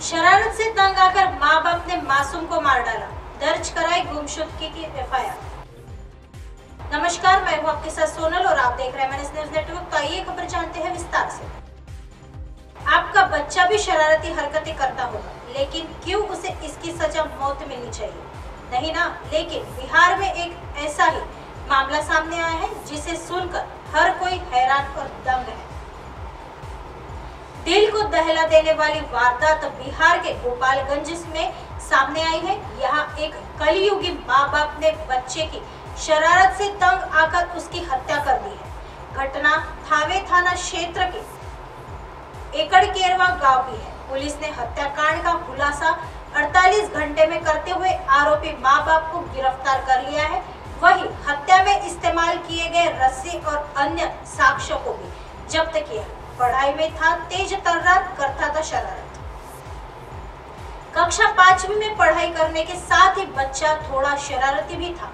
शरारत से तंग आकर मां बाप ने मासूम को मार डाला, दर्ज कराई गुमशुदगी की एफआईआर। नमस्कार, मैं हूं आपके साथ सोनल और आप देख रहे हैं MNS न्यूज नेटवर्क। तो आइए खबर जानते हैं विस्तार से। आपका बच्चा भी शरारती हरकतें करता होगा, लेकिन क्यों उसे इसकी सजा मौत मिलनी चाहिए? नहीं ना, लेकिन बिहार में एक ऐसा ही मामला सामने आया है जिसे सुनकर हर कोई हैरान और दंग है। दिल को दहला देने वाली वारदात बिहार के गोपालगंज में सामने आई है। यहाँ एक कलयुगी माँ बाप ने बच्चे की शरारत से तंग आकर उसकी हत्या कर दी है। घटना थावे थाना क्षेत्र के एकड़केरवा गांव की है। पुलिस ने हत्याकांड का खुलासा 48 घंटे में करते हुए आरोपी माँ बाप को गिरफ्तार कर लिया है। वहीं हत्या में इस्तेमाल किए गए रस्सी और अन्य साक्ष्यों को भी जब्त किया। पढ़ाई में था तेज तर्रार, करता था शरारत। कक्षा 5वीं में पढ़ाई करने के साथ ही बच्चा थोड़ा शरारती भी था।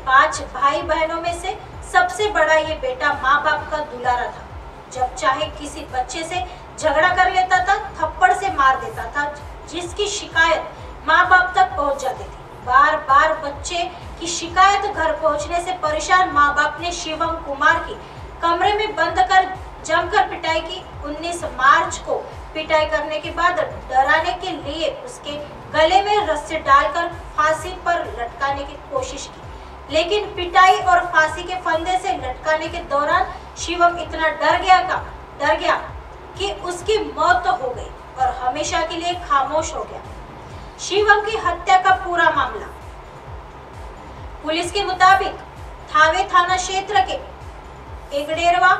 5 भाई बहनों में से सबसे बड़ा ये बेटा माँ बाप का दुलारा था। जब चाहे किसी बच्चे से झगड़ा कर लेता था, थप्पड़ से मार देता था, जिसकी शिकायत माँ बाप तक पहुँच जाती थी। बार बार बच्चे की शिकायत घर पहुँचने से परेशान माँ बाप ने शिवम कुमार की कमरे में बंद कर जमकर पिटाई की। 19 मार्च को पिटाई करने के बाद डराने के लिए उसके गले में रस्सी डालकर फांसी पर लटकाने की कोशिश की, लेकिन पिटाई और फांसी के फंदे से लटकाने के दौरान शिवम इतना डर गया कि उसकी मौत तो हो गई और हमेशा के लिए खामोश हो गया। शिवम की हत्या का पूरा मामला पुलिस के मुताबिक थावे थाना क्षेत्र के एकड़केरवा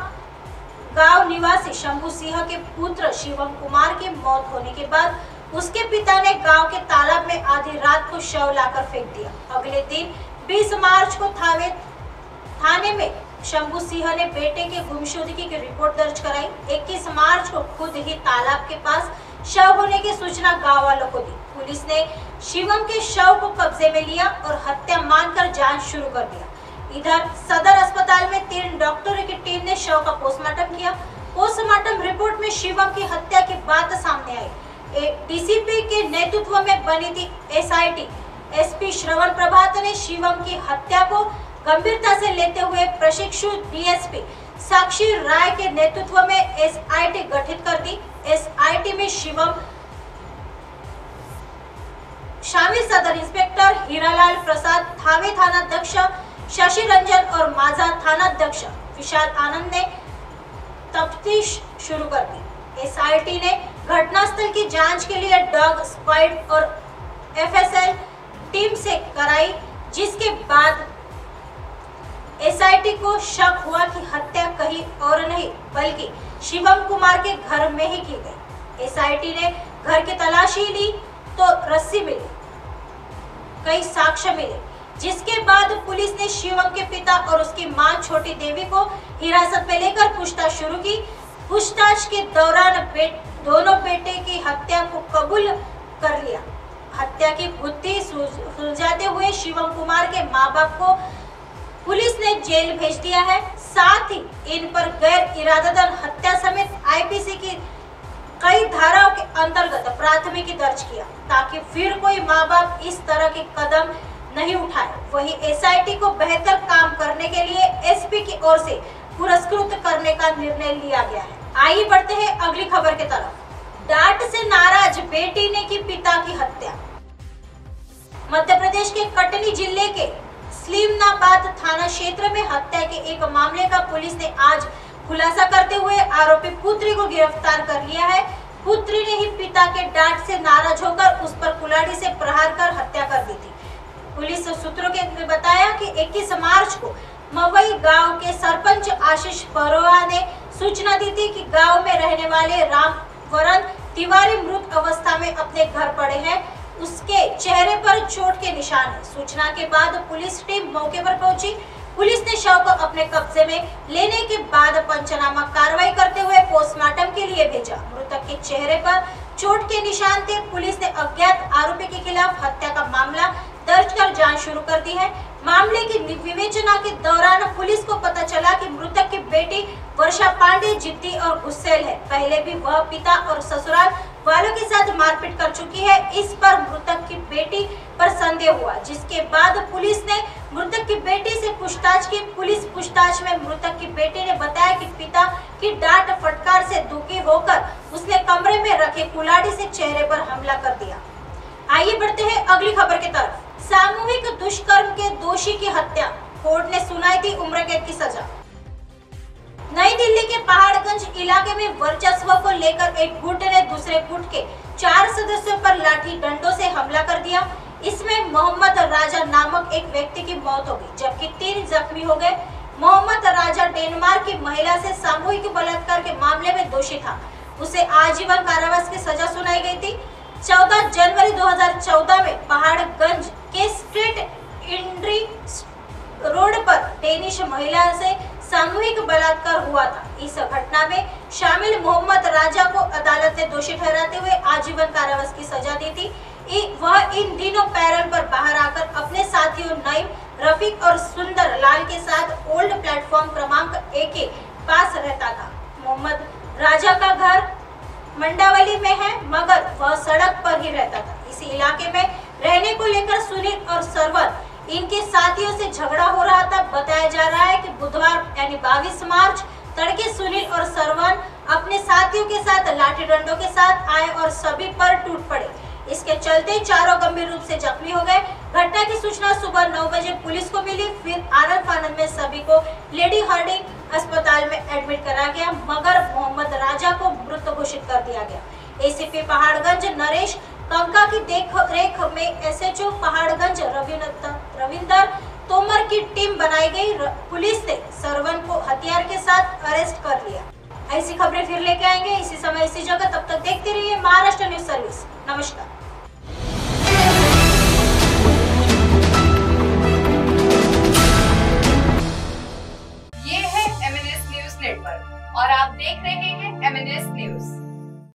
गांव निवासी शंभू सिंह के पुत्र शिवम कुमार की मौत होने के बाद उसके पिता ने गांव के तालाब में आधी रात को शव लाकर फेंक दिया। अगले दिन 20 मार्च को थाने में शंभू सिंह ने बेटे के गुमशुदगी की रिपोर्ट दर्ज कराई। 21 मार्च को खुद ही तालाब के पास शव होने की सूचना गांव वालों को दी। पुलिस ने शिवम के शव को कब्जे में लिया और हत्या मानकर जांच शुरू कर दिया। इधर सदर अस्पताल में 3 डॉक्टरों की टीम ने शव का पोस्टमार्टम किया। पोस्टमार्टम रिपोर्ट में शिवम की हत्या की बात सामने आई। डीसीपी के नेतृत्व में बनी थी एसआईटी। एसपी श्रवण प्रभात ने शिवम की हत्या को गंभीरता से लेते हुए प्रशिक्षु डीएसपी साक्षी राय के नेतृत्व में एसआईटी गठित कर दी। एसआईटी में शिवम शामिल सदर इंस्पेक्टर हीरालाल प्रसाद, थावे थाना अध्यक्ष शशि रंजन और माझा थाना अध्यक्ष विशाल आनंद ने तफ्तीश शुरू कर दी। एसआईटी ने घटनास्थल की जांच के लिए डॉग स्क्वाड और एफएसएल टीम से कराई, जिसके बाद एसआईटी को शक हुआ कि हत्या कहीं और नहीं बल्कि शिवम कुमार के घर में ही की गई। एसआईटी ने घर की तलाशी ली तो रस्सी मिली, कई साक्ष्य मिले, जिसके बाद पुलिस ने शिवम के पिता और उसकी मां छोटी देवी को हिरासत में लेकर पूछताछ शुरू की। पूछताछ के दौरान दोनों बेटे की हत्या को कबूल कर लिया। हत्या की गुत्थी सुलझाते हुए शिवम कुमार के मां बाप को पुलिस ने जेल भेज दिया है। साथ ही इन पर गैर इरादतन हत्या समेत आईपीसी की कई धाराओं के अंतर्गत प्राथमिकी दर्ज किया, ताकि फिर कोई माँ बाप इस तरह के कदम नहीं उठाए। वहीं एसआईटी को बेहतर काम करने के लिए एसपी की ओर से पुरस्कृत करने का निर्णय लिया गया है। आइए बढ़ते हैं अगली खबर की तरफ। डांट से नाराज बेटी ने की पिता की हत्या। मध्य प्रदेश के कटनी जिले के सलीमनाबाद थाना क्षेत्र में हत्या के एक मामले का पुलिस ने आज खुलासा करते हुए आरोपी पुत्री को गिरफ्तार कर लिया है। पुत्री ने ही पिता के डांट से नाराज होकर उस पर कुल्हाड़ी से प्रहार कर हत्या कर दी थी। पुलिस सूत्रों ने बताया कि 21 मार्च को मवई गांव के सरपंच आशीष बरोआ ने सूचना दी थी कि गांव में रहने वाले रामवरण तिवारी मृत अवस्था में अपने घर पड़े हैं। उसके चेहरे पर चोट के निशान हैं। सूचना के बाद पुलिस टीम मौके पर पहुंची। पुलिस ने शव को अपने कब्जे में लेने के बाद पंचनामा कार्रवाई करते हुए पोस्टमार्टम के लिए भेजा। मृतक के चेहरे पर चोट के निशान थे। पुलिस ने अज्ञात आरोपी के खिलाफ हत्या का मामला दर्ज कर जांच शुरू कर दी है। मामले की विवेचना के दौरान पुलिस को पता चला कि मृतक की बेटी वर्षा पांडे जिद्दी और गुस्सैल है। पहले भी वह पिता और ससुराल वालों के साथ मारपीट कर चुकी है। इस पर मृतक की बेटी पर संदेह हुआ, जिसके बाद पुलिस ने मृतक की बेटी से पूछताछ की। पुलिस पूछताछ में मृतक की बेटी ने बताया कि पिता की डांट फटकार से दुखी होकर उसने कमरे में रखे कुल्हाड़ी से चेहरे पर हमला कर दिया। आइए बढ़ते हैं अगली खबर की तरफ। सामूहिक दुष्कर्म के दोषी की हत्या, कोर्ट ने सुनाई थी उम्र कैद की सजा। नई दिल्ली के पहाड़गंज इलाके में वर्चस्व को लेकर एक गुट ने दूसरे गुट के 4 सदस्यों पर लाठी डंडों से हमला कर दिया। इसमें मोहम्मद राजा नामक एक व्यक्ति की मौत हो गई, जबकि 3 जख्मी हो गए। मोहम्मद राजा डेनमार्क की महिला से सामूहिक बलात्कार के मामले में दोषी था। उसे आजीवन कारावास की सजा सुनाई गई थी। 14 जनवरी 2014 में पहाड़गंज के स्ट्रीट इंड्री रोड पर डेनिश महिला से सामूहिक बलात्कार हुआ था। इस घटना में शामिल मोहम्मद राजा को अदालत ने दोषी ठहराते हुए आजीवन कारावास की सजा दी थी। वह इन दिनों पैरोल पर बाहर आकर अपने साथियों नईम, रफीक और सुंदर लाल के साथ ओल्ड प्लेटफॉर्म क्रमांक 1 के पास रहता था। मोहम्मद राजा का घर मंडावली में है, मगर वह सड़क पर ही रहता था। इसी इलाके में रहने को लेकर सुनील और सरवन इनके साथियों से झगड़ा हो रहा था। बताया जा रहा है कि बुधवार यानी 22 मार्च तड़के सुनील और सरवन अपने साथियों के साथ लाठी डंडों के साथ आए और सभी पर टूट पड़े। इसके चलते चारों गंभीर रूप से जख्मी हो गए। घटना की सूचना सुबह 9 बजे पुलिस को मिली। फिर आनंद फानंद में सभी को लेडी हार्डिंग अस्पताल में एडमिट करा गया, मगर मोहम्मद राजा को मृत घोषित कर दिया गया। एसीपी पहाड़गंज नरेश कंका की देखरेख में एसएचओ पहाड़गंज रविंदर तोमर की टीम बनाई गई। पुलिस ने सरवन को हथियार के साथ अरेस्ट कर लिया। ऐसी खबरें फिर लेके आएंगे इसी समय इसी जगह। तब तक देखते रहिए महाराष्ट्र न्यूज सर्विस। नमस्कार।